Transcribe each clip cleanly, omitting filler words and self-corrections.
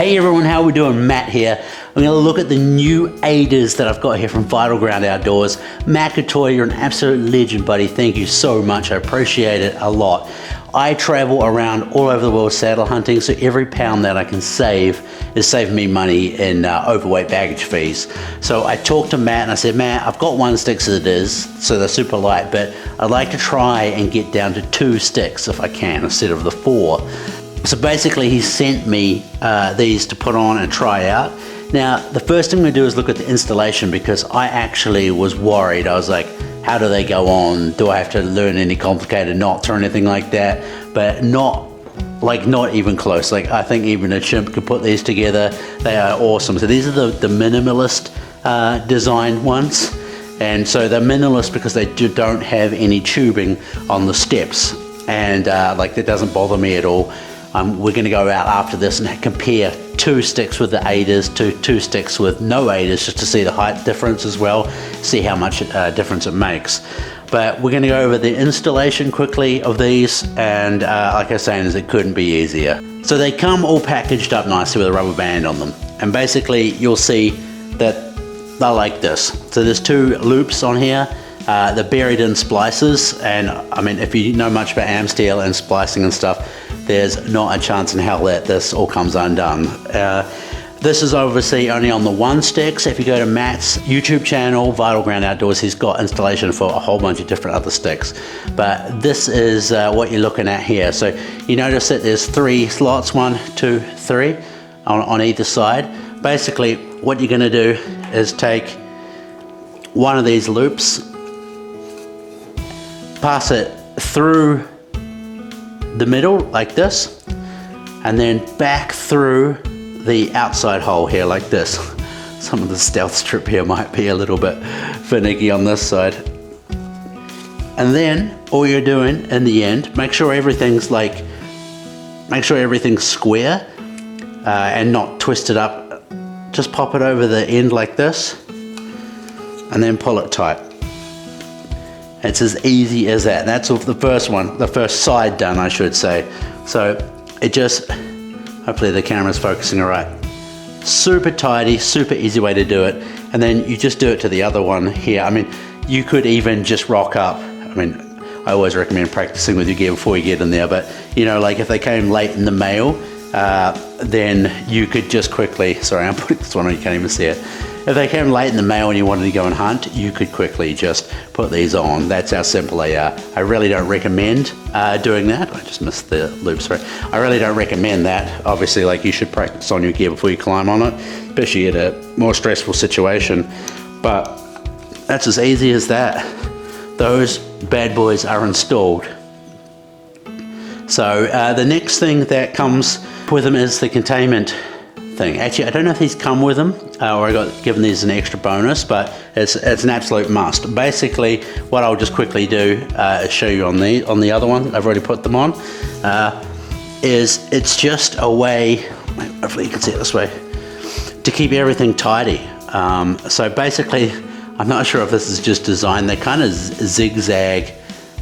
Hey everyone, how we doing? Matt here. I'm going to look at the new aiders that I've got here from Vital Ground Outdoors. Matt Couture, you're an absolute legend, buddy. Thank you so much. I appreciate it a lot. I travel around all over the world saddle hunting, so every pound that I can save is saving me money in overweight baggage fees. So I talked to Matt and I said, Matt, I've got 1 stick as it is, so they're super light, but I'd like to try and get down to 2 sticks if I can instead of the 4. So basically he sent me these to put on and try out. Now the first thing we do is look at the installation, because I actually was worried. I was like, how do they go on? Do I have to learn any complicated knots or anything like that? But not even close. Like, I think even a chimp could put these together. They are awesome. So these are the minimalist design ones. And so they're minimalist because they don't have any tubing on the steps. And like, that doesn't bother me at all. We're going to go out after this and compare 2 sticks with the aiders to 2 sticks with no aiders, just to see the height difference as well, see how much difference it makes. But we're going to go over the installation quickly of these, and like I was saying, it couldn't be easier. So they come all packaged up nicely with a rubber band on them, and basically you'll see that they're like this. So there's 2 loops on here. They're buried in splices, and I mean, if you know much about am steel and splicing and stuff, there's not a chance in hell that this all comes undone. This is obviously only on the 1 stick, so if you go to Matt's YouTube channel, Vital Ground Outdoors, he's got installation for a whole bunch of different other sticks. But this is what you're looking at here. So you notice that there's 3 slots, 1, 2, 3, on either side. Basically, what you're gonna do is take one of these loops, pass it through the middle like this, and then back through the outside hole here like this. Some of the stealth strip here might be a little bit finicky on this side. And then all you're doing in the end, make sure everything's square and not twisted up. Just pop it over the end like this and then pull it tight. It's as easy as that. That's the first one, the first side done, I should say. So it just, hopefully the camera's focusing all right. Super tidy, super easy way to do it. And then you just do it to the other one here. I mean, you could even just rock up. I mean, I always recommend practicing with your gear before you get in there, but you know, like if they came late in the mail, then you could just quickly, sorry, I'm putting this one on, you can't even see it. If they came late in the mail and you wanted to go and hunt, you could quickly just put these on. That's how simple they are. I really don't recommend doing that. I just missed the loop, sorry. I really don't recommend that. Obviously, like, you should practice on your gear before you climb on it, especially at a more stressful situation. But that's as easy as that. Those bad boys are installed. So the next thing that comes with them is the containment thing. Actually, I don't know if these come with them or I got given these as an extra bonus, but it's an absolute must. Basically, what I'll just quickly do is show you on the other one, I've already put them on, is it's just a way, hopefully you can see it this way, to keep everything tidy. So basically, I'm not sure if this is just designed, they kind of zigzag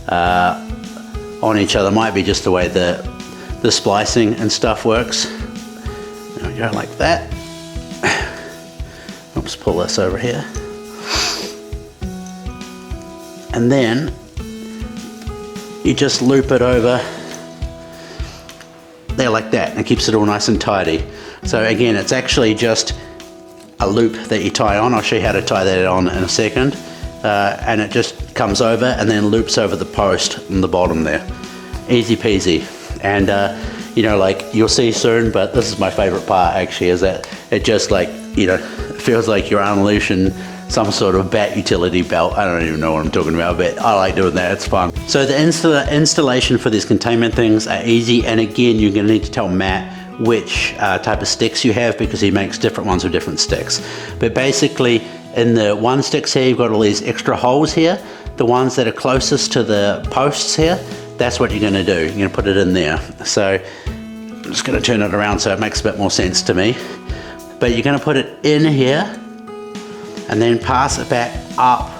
on each other. Might be just the way the splicing and stuff works. There we go, like that. Oops, pull this over here. And then you just loop it over there like that, and it keeps it all nice and tidy. So again, it's actually just a loop that you tie on. I'll show you how to tie that on in a second. And it just comes over and then loops over the post on the bottom there. Easy peasy. And you know, like, you'll see soon, but this is my favorite part actually, is that it just, like, you know, it feels like you're unleashing some sort of bat utility belt. I don't even know what I'm talking about, but I like doing that, it's fun. So the installation for these containment things are easy, and again, you're gonna need to tell Matt which type of sticks you have, because he makes different ones with different sticks. But basically, in the 1 sticks here, you've got all these extra holes here. The ones that are closest to the posts here, that's what you're gonna do. You're gonna put it in there. So I'm just gonna turn it around so it makes a bit more sense to me. But you're gonna put it in here and then pass it back up,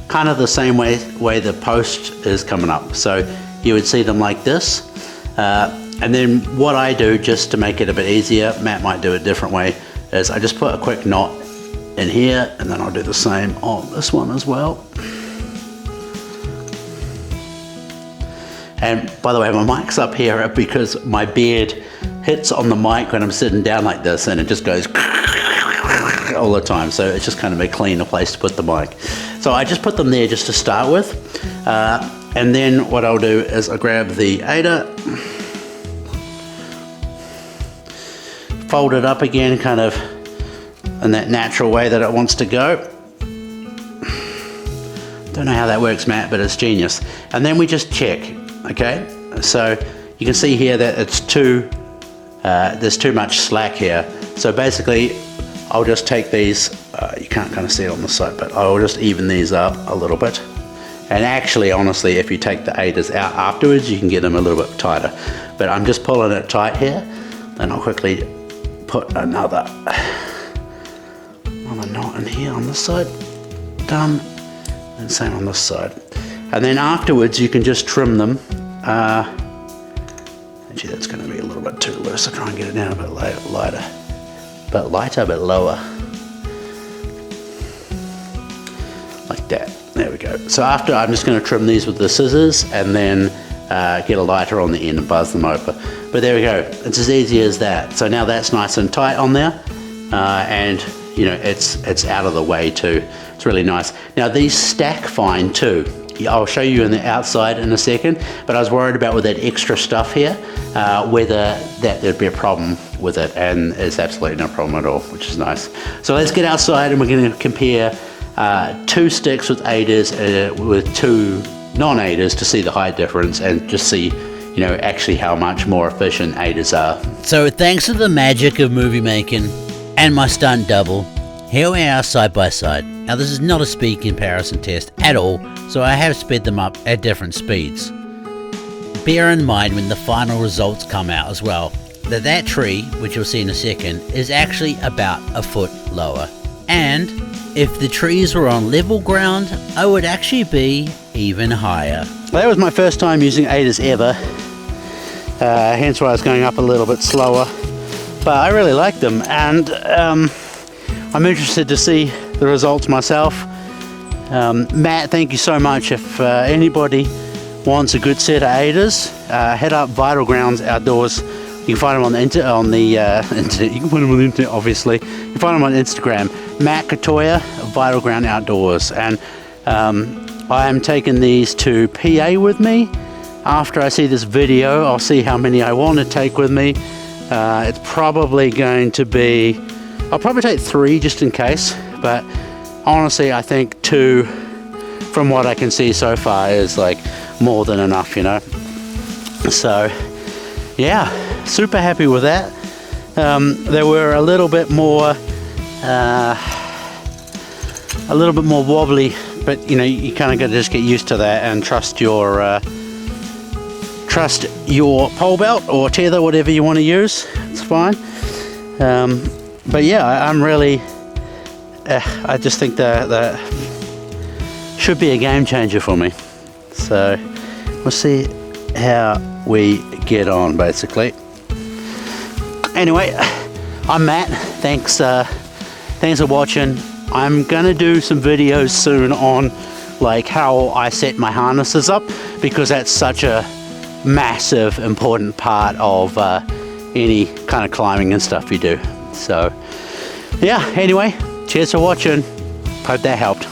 kind of the same way the post is coming up. So you would see them like this. And then what I do, just to make it a bit easier, Matt might do it a different way, is I just put a quick knot in here, and then I'll do the same on this one as well. And by the way, my mic's up here because my beard hits on the mic when I'm sitting down like this, and it just goes all the time. So it's just kind of a cleaner place to put the mic. So I just put them there just to start with. And then what I'll do is I'll grab the aider, fold it up again, kind of in that natural way that it wants to go. Don't know how that works, Matt, but it's genius. And then we just check. Okay, so you can see here that it's there's too much slack here. So basically, I'll just take these, you can't kind of see it on the side, but I'll just even these up a little bit. And actually, honestly, if you take the aiders out afterwards, you can get them a little bit tighter. But I'm just pulling it tight here. Then I'll quickly put another knot in here on this side. Done. And same on this side. And then afterwards, you can just trim them. Actually, that's going to be a little bit too loose. I'll try and get it down a bit lighter. But lighter, but lower. Like that. There we go. So after, I'm just going to trim these with the scissors and then get a lighter on the end and buzz them over. But there we go. It's as easy as that. So now that's nice and tight on there. And, you know, it's out of the way too. It's really nice. Now these stack fine too. I'll show you in the outside in a second, but I was worried about with that extra stuff here, whether there'd be a problem with it, and it's absolutely no problem at all, which is nice. So let's get outside and we're going to compare 2 sticks with aiders with 2 non-aiders to see the height difference and just see, you know, actually how much more efficient aiders are. So thanks to the magic of movie making and my stunt double, here we are side by side. Now this is not a speed comparison test at all, so I have sped them up at different speeds. Bear in mind when the final results come out as well, that tree, which you'll see in a second, is actually about a foot lower. And if the trees were on level ground, I would actually be even higher. That was my first time using aiders ever, hence why I was going up a little bit slower. But I really like them, and I'm interested to see the results myself. Matt, thank you so much. If anybody wants a good set of aiders, head up Vital Grounds Outdoors. You can find them on the internet. You can find them on the internet, obviously. You can find them on Instagram. Matt Katoya, Vital Ground Outdoors, and I am taking these to PA with me. After I see this video, I'll see how many I want to take with me. It's probably going to be, I'll probably take 3 just in case, but honestly I think 2 from what I can see so far is like more than enough, you know. So yeah, super happy with that. They were a little bit more wobbly, but you know, you kind of got to just get used to that and trust your pole belt or tether, whatever you want to use. It's fine. But yeah, I'm really, I just think that should be a game changer for me. So we'll see how we get on, basically. Anyway, I'm Matt. Thanks for watching. I'm gonna do some videos soon on like how I set my harnesses up, because that's such a massive important part of any kind of climbing and stuff you do. So yeah, anyway, cheers for watching. Hope that helped.